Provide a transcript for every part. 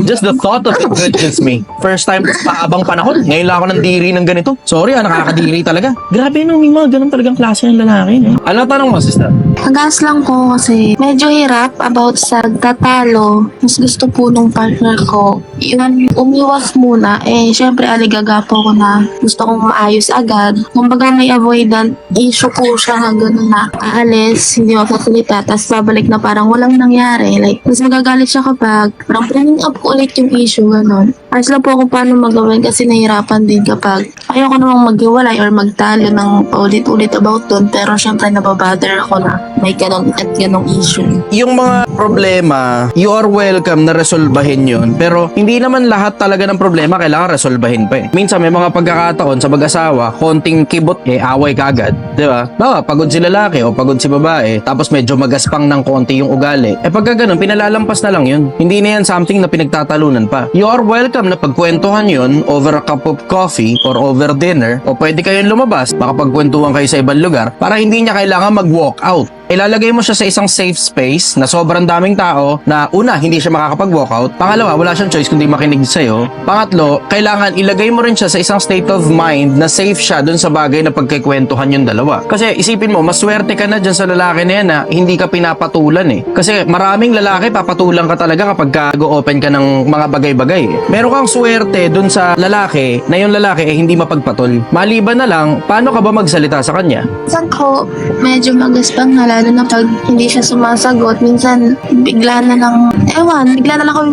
Just the thought of it goodness me. First time, paabang panahon. Ngayon lang ako ng diri ng ganito. Sorry nakakadiri talaga. Grabe no, may mga ganun talagang klase ng lalaki. No? Ano tanong mo, sister? Nagas lang ko kasi medyo hirap about sa tatalo. Mas gusto po nung partner ko, yun, umiwas muna. Syempre, aligaga po ko na gusto kong maayos agad. Kumbaga may avoidant issue po siya na gano'n na aalis, hindi mapapalita, tapos babalik na parang walang nangyari. Like, mas magagalit siya kapag parang bringing up ko ulit yung issue, gano'n. Ayos lang po kung paano magawin kasi nahirapan din kapag ayoko namang maghiwalay or magtalo ng paulit-ulit about doon, pero syempre nababother ako na may ganong at ganong issue. Yung mga problema, you are welcome na resolbahin yun. Pero hindi naman lahat talaga ng problema kailangan resolbahin pa eh. Minsan may mga pagkakataon sa mag-asawa, konting kibot away kagad. Diba? Bawa, pagod si lalaki o pagod si babae, tapos medyo magaspang ng konti yung ugali. Pagka ganun, pinalalampas na lang yun. Hindi na yan something na pinagtatalunan pa. You are welcome na pagkwentuhan yun over a cup of coffee or over dinner, o pwede kayong lumabas, makapagkwentuhan kayo sa ibang lugar para hindi niya kailangan mag-walk out. Ilalagay mo siya sa isang safe space na sobrang daming tao na una, hindi siya makakapag-walkout. Pangalawa, wala siyang choice kundi makinig sa'yo. Pangatlo, kailangan ilagay mo rin siya sa isang state of mind na safe siya dun sa bagay na pagkikwentuhan yung dalawa. Kasi isipin mo, maswerte ka na dyan sa lalaki na yan na hindi ka pinapatulan eh. Kasi maraming lalaki papatulan ka talaga kapag go-open ka ng mga bagay-bagay eh. Meron kang swerte dun sa lalaki na yung lalaki hindi mapagpatol. Maliban na lang, paano ka ba magsalita sa kanya? Minsan ko, medyo magaspang na lalo na pag hindi siya sumasagot. Minsan, bigla na lang kami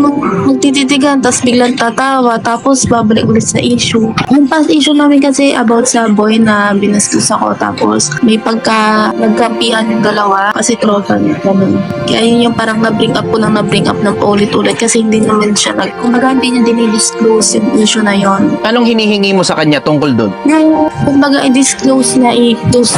magtititigan, tapos biglang tatawa, tapos babalik ulit sa issue. Yung past issue namin kasi about sa boy na binastos ako, tapos may nagkampihan yung dalawa kasi tropa niya, ganun. Kaya yun yung parang na-bring up ng paulit-ulit kasi hindi naman siya kumbaga hindi niya dinidisclose yung issue na yon. Anong hinihingi mo sa kanya tungkol doon? Yung kumbaga i-disclose niya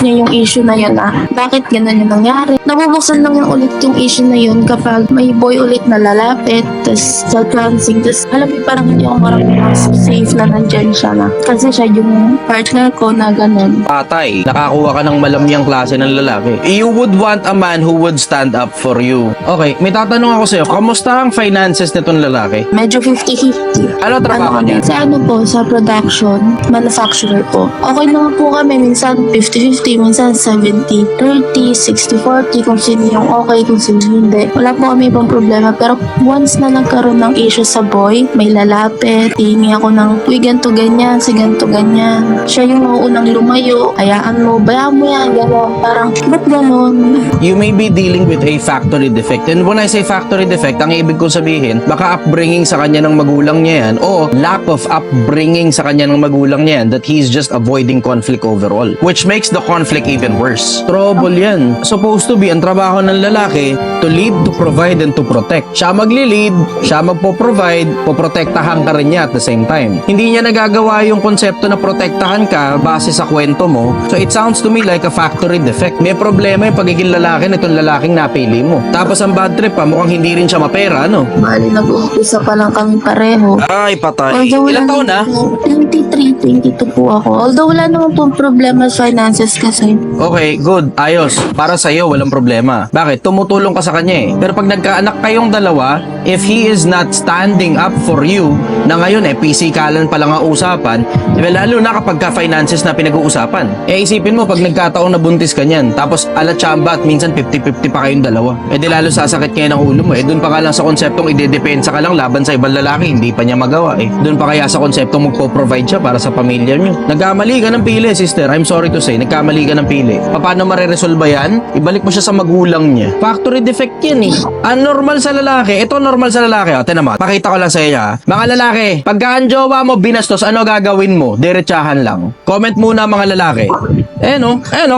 yung issue na yun na bakit ganun yung nangyari. Nabubuksan lang yung ulit yung issue na yun kapag may boy ulit na lalapit, tas sa-transing, tas alam mo parang hindi ako marami safe na nandyan siya na. Kasi siya yung partner ko na ganun. Patay, nakakuha ka ng malamyang klase ng lalaki. You would want a man who would stand up for you. Okay, may tatanong ako sa'yo, kamusta ang finances nitong lalaki? Medyo 50-50. Ano trabaho niya? Sa sa production, manufacturer po. Okay naman po kami, minsan 50-50, minsan 70-30, 60-40, kung sino yung okay, kung sino hindi. Wala po kami ibang problema, pero once na nagkaroon ng issue sa boy, may lalapit, hihingi ako ng, uy, ganito ganyan, si ganito ganyan. Siya yung unang lumayo, bayaan mo yan, gano'n. Parang, ba't gano'n? You may be dealing with a factory defect. And when I say factory defect, ang ibig kong sabihin, baka upbringing sa kanya ng magulang niya yan, o lack of upbringing sa kanya ng magulang niya yan, that he's just avoiding conflict overall. Which makes the conflict even worse. Trouble yan. Supposed to be, ang trabaho ng lalaki, to lead, to provide, and to protect. Siya magli-lead, siya magpo-provide, poprotektahan ka rin niya at the same time. Hindi niya nagagawa yung konsepto na protektahan ka base sa kwento mo. So it sounds to me like a factory defect. May problema yung pagiging lalaki nitong lalaking napili mo. Tapos ang bad trip pa, mukhang hindi rin siya mapera, ano? Bali, nag-uumpisa pa lang kami pareho. Ay, patay. Although Ilang taon na? 23, 22 po ako. Although wala naman po problema sa finances kasi. Okay, good. Ayos. Para sa'yo, walang problema. Bakit? Tumutulong ka sa kanya eh. Pero pag nagkaanak kayong dalawa, if he is not standing up for you, na ngayon pisikalan pa lang ang usapan, lalo na kapag ka-finances na pinag-uusapan. Isipin mo, pag nagkataong nabuntis ka niyan, tapos ala chamba at minsan 50-50 pa kayong dalawa. Di lalo sasakit ngayon ang ulo mo. Doon pa nga lang sa konseptong idedepensa ka lang laban sa ibang lalaki, hindi pa niya magawa Doon pa kaya sa konseptong magpo-provide siya para sa pamilya niyo. Nagkamali ka ng pili, sister. I'm sorry to say, nagkamali ka ng pili. Paano mareresolba yan? Ibalik mo siya sa magulang niya. Factory defect yan eh. Ang normal sa lalaki, ito normal sa lalaki. Tinan mo, pakita ko lang sa iyo ha. Mga lalaki, pagka ang jowa mo binastos, ano gagawin mo? Diretsahan lang. Comment muna mga lalaki.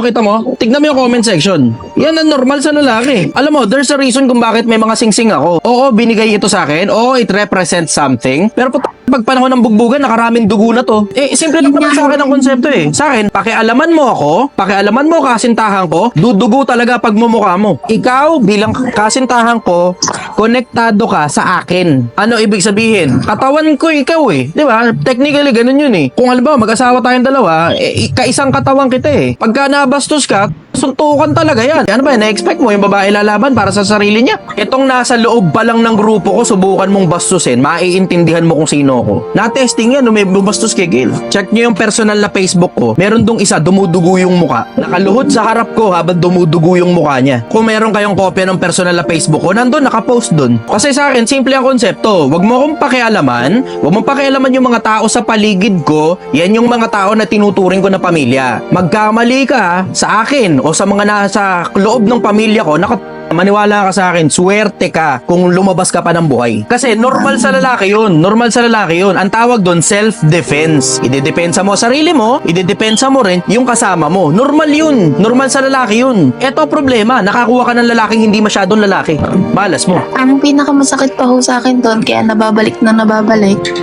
Kita mo? Tignan mo yung comment section. Yan ang normal sa lalaki. Alam mo, there's a reason kung bakit may mga singsing ako. Oo, binigay ito sa akin. Oo, it represents something. Pero pag panahon ng bugbugan, nakaraming dugo na to. Simple lang naman sa akin ang konsepto eh. Sa akin, pakialaman mo ako, pakialaman mo kasintahan ko, dudugo talaga pag mumukha mo. Ikaw, bilang kasintahan ko, konektado ka sa akin. Ano ibig sabihin? Katawan ko ikaw eh. Di ba? Technically, ganun yun eh. Kung halimbawa, mag-asawa tayong dalawa, kaisang katawan kita eh. Pagka nabastos ka, Suntukan talaga yan. Ano ba, na-expect mo yung babae lalaban para sa sarili niya? Itong nasa loob pa lang ng grupo ko, subukan mong bastusin, maiintindihan mo kung sino ko. Na-testing yan, may bumastos kay Gil. Check nyo yung personal na Facebook ko. Meron dong isa, dumudugo yung muka. Nakaluhod sa harap ko habang dumudugo yung muka niya. Kung meron kayong kopya ng personal na Facebook ko, nandun, nakapost dun. Kasi sa akin, simple ang konsepto. Huwag mo akong pakialaman. Huwag mong pakialaman yung mga tao sa paligid ko. Yan yung mga tao na tinuturing ko na pamilya. Magkamali ka sa akin o sa mga nasa loob ng pamilya ko, maniwala ka sa akin, swerte ka kung lumabas ka pa ng buhay. Kasi normal sa lalaki yun. Normal sa lalaki yun. Ang tawag doon, self-defense. Idedepensa mo sarili mo, idedepensa mo rin yung kasama mo. Normal yun. Normal sa lalaki yun. Eto problema, nakakuha ka ng lalaking hindi masyadong lalaki. Balas mo. Ang pinakamasakit pa ho sa akin doon, kaya nababalik,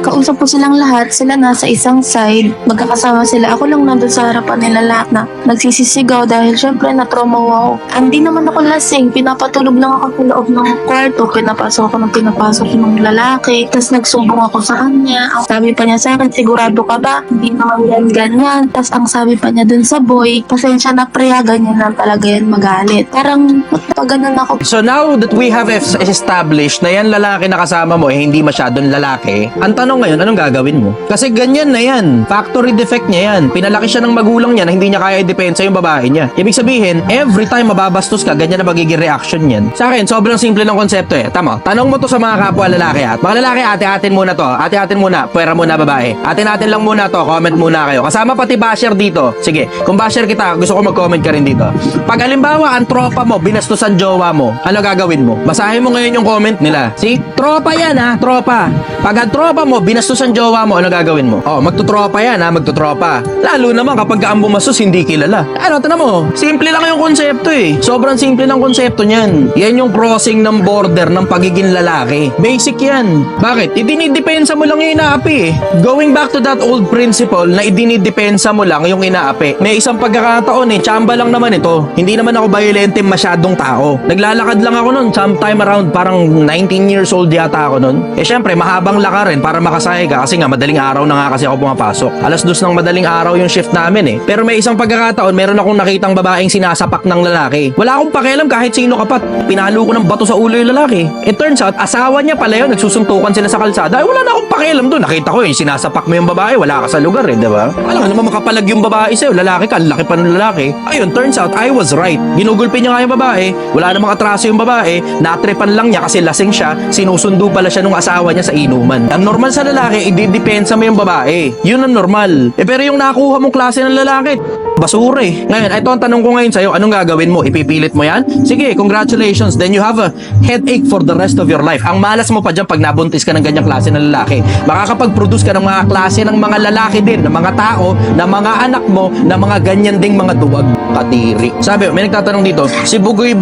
kausap ko silang lahat, sila nasa isang side, magkakasama sila. Ako lang nandun sa harapan nila lahat na nagsisisigaw dahil syempre na-trauma ako. Hindi naman ako lasing, pinapatulog lang ako sa loob ng kwarto, pinapasok ng lalaki, tapos nagsumbong ako sa kanya. Ang sabi pa niya sa akin, sigurado ka ba? Hindi naman yan ganyan. Tapos ang sabi pa niya dun sa boy, pasensya na preya, ganyan lang talaga yan magalit. Parang paganon ako. So now that we have established na yan lalaki na kasama mo hindi masyadong lalaki, ang tanong ngayon, anong gagawin mo? Kasi ganyan na yan. Factory defect niya yan. Pinalaki siya ng magulang niya na hindi niya kaya i-depensa yung babae niya. Ibig sabihin, every time mababastos ka, ganyan na magiging reaction niyan. Sa akin, sobrang simple ng konsepto eh. Tama. Tanong mo to sa mga kapwa lalaki at mga lalaki, ate-atin muna to. Ate-atin muna. Pwera muna babae. Atin-atin lang muna to. Comment muna kayo. Kasama pati basher dito. Sige, kung basher kita, gusto ko mag-comment ka rin dito. Pag halimbawa, ang tropa mo, binastos ang jowa mo, ano gagawin mo? Basahin mo ngayon yung comment nila. See? Tropa yan ha, tropa. Pag ang tropa mo, binastos ang jowa mo, ano gagawin mo? Oh, magtutropa yan ha, magtutropa. Lalo naman kapag ang bumastos, hindi kilala. Ano, tanong mo? Simple lang yung konsepto eh. Sobrang simple ng konsepto niyan. Yan yung crossing ng border ng pagiging lalaki. Basic yan. Bakit? Idinidepensa mo lang yung inaapi eh. Going back to that old principle na idinidepensa mo lang yung inaapi. May isang pagkakataon eh, tsamba lang naman ito. Hindi naman ako violente masyadong tao. Naglalakad lang ako nun, sometime around parang 19 years old yata ako nun. Eh syempre, mahabang lakarin para makasaya ka kasi nga madaling araw na nga kasi ako pumapasok. 2:00 ng madaling araw yung shift namin eh. Pero may isang pagkakataon, meron akong nakitang babaeng sinasapak ng lalaki. Wala akong pakialam kahit sino ka pa. Pinalo ko ng bato sa ulo yung lalaki. It turns out, asawa niya pala yun, nagsusuntukan sila sa kalsada. Ay, wala na akong pakialam doon. Nakita ko sinasapak mo yung babae, wala ka sa lugar eh, di ba? Alam nga naman makapalag yung babae sa'yo, lalaki ka, laki pa ng lalaki. Ayun, turns out, I was right. Ginugulpi niya nga yung babae, wala namang atraso yung babae, natrepan lang niya kasi lasing siya, sinusundo pala siya nung asawa niya sa inuman. Ang normal sa lalaki, ididepensa mo yung babae. Yun ang normal. Eh pero yung nakuha mong klase ng lalaki, basura eh. Ngayon, ito ang tanong ko ngayon sa'yo, anong gagawin mo? Ipipilit mo yan? Sige, congratulations. Then you have a headache for the rest of your life. Ang malas mo pa dyan pag nabuntis ka ng ganyang klase ng lalaki. Makakapag-produce ka ng mga klase ng mga lalaki din, ng mga tao, ng mga anak mo, ng mga ganyan ding mga duwag katiri. Sabi, may nagtatanong dito, si Bugoy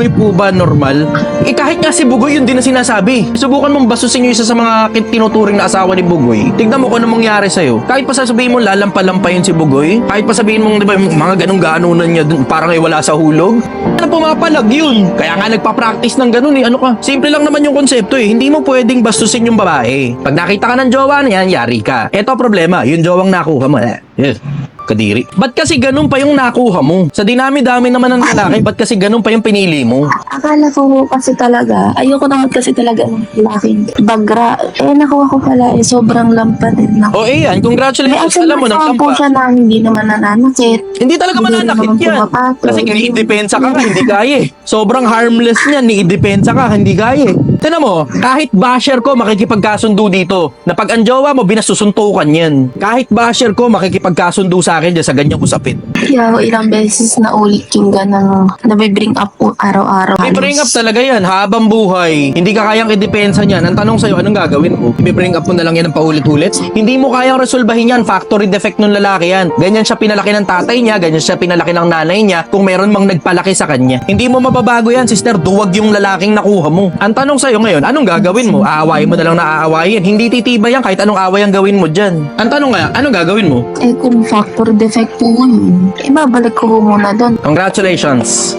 po ba normal? Eh kahit nga si Bugoy, yun din na sinasabi. Subukan mong basusin yung isa sa mga tinuturing na asawa ni Bugoy. Tignan mo kung ano mangyari sa'yo. Kahit pa sasabihin mo lalampalampayin si Bugoy, kahit pa sabihin mong, di ba, mga ganong-ganunan niya dun, parang ay wala sa hulog. Ano pumapalag yun? Kaya nga nagpa-practice ng ganun eh. Ano ka? Simple lang naman yung konsepto eh. Hindi mo pwedeng bastusin yung babae. Pag nakita ka ng jowa niyan, yari ka. Eto problema, yung jowang nakuha mo. Yes. Kadiri. Ba't kasi ganun pa yung nakuha mo? Sa dinami-dami naman ng lalaki, ba't kasi ganun pa yung pinili mo? Akala ko kasi talaga, ayoko naman kasi talaga ng laking bagra. Eh, nakuha ko pala, sobrang lampa din. O yan, congratulations. Alam mo, naman po siya na hindi naman nananakit. Hindi talaga mananakit yan. Kasi i-depensa ka hindi kaya eh. Sobrang harmless niyan, i-depensa ka, hindi kaya eh. Tignan mo, kahit basher ko makikipagkasundo dito, na pag ang jowa mo, binasusuntukan yan. Kahit basher ko makikipagkasundo sa akin dyan sa ganyang usapin. Kaya ilang beses na ulit yung ganang nabibring up po araw-araw. I-bring up talaga yan, habang buhay. Hindi ka kayang i-depensa niyan. Ang tanong sa'yo, anong gagawin mo? I-bring up mo na lang yan ng paulit-ulit? Hindi mo kayang resolbahin yan. Factory defect ng lalaki yan. Ganyan siya pinalaki ng tatay niya, ganyan siya pinalaki ng nanay niya, kung meron mang nagpalaki sa kanya. Hindi mo mababago yan, sister. Duwag yung lalaking nakuha mo. Ang tanong sa'yo ngayon, anong gagawin mo? Aawayin mo na lang na aawayin. Hindi titibay yan kahit anong away ang gawin mo dyan. Ang tanong nga, anong gagawin mo? Eh kung factor defect po yun, ibabalik ko muna doon. Congratulations.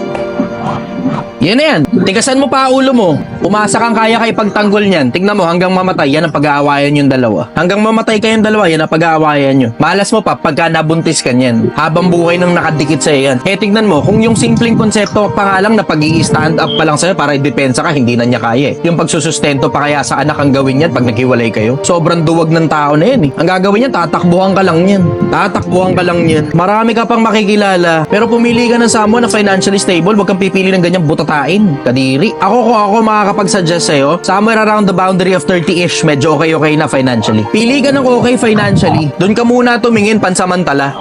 Yan na yan. Tigasan mo pa ulo mo. Umasa kang kaya kay pagtanggol niyan. Tignan mo hanggang mamatay, yan ang pag-aawayan yung dalawa. Hanggang mamatay kayong dalawa, yan ang pag-aawayan nyo. Malas mo pa pagka nabuntis ka niyan. Habang buhay nang nakadikit sa'yo yan. Eh tignan mo, kung yung simpleng konsepto pa nga lang na pag-i-stand up pa lang sa'yo para i-depensa ka, hindi na niya kaya eh. Yung pagsusustento pa kaya sa anak ang gawin yan pag naghiwalay kayo. Sobrang duwag ng tao na yan eh. Ang gagawin niya, tatakbuhan ka lang yan. Tatakbuhan ka lang yan. Marami ka pang makikilala. Pero pumili ka ng someone na financially stable, wag kang pipili ng ganyang butatain. Kadiri. Kung ako makakapag-suggest sa'yo, somewhere around the boundary of 30-ish, medyo okay na financially. Pili ka ng okay financially. Doon ka muna tumingin pansamantala.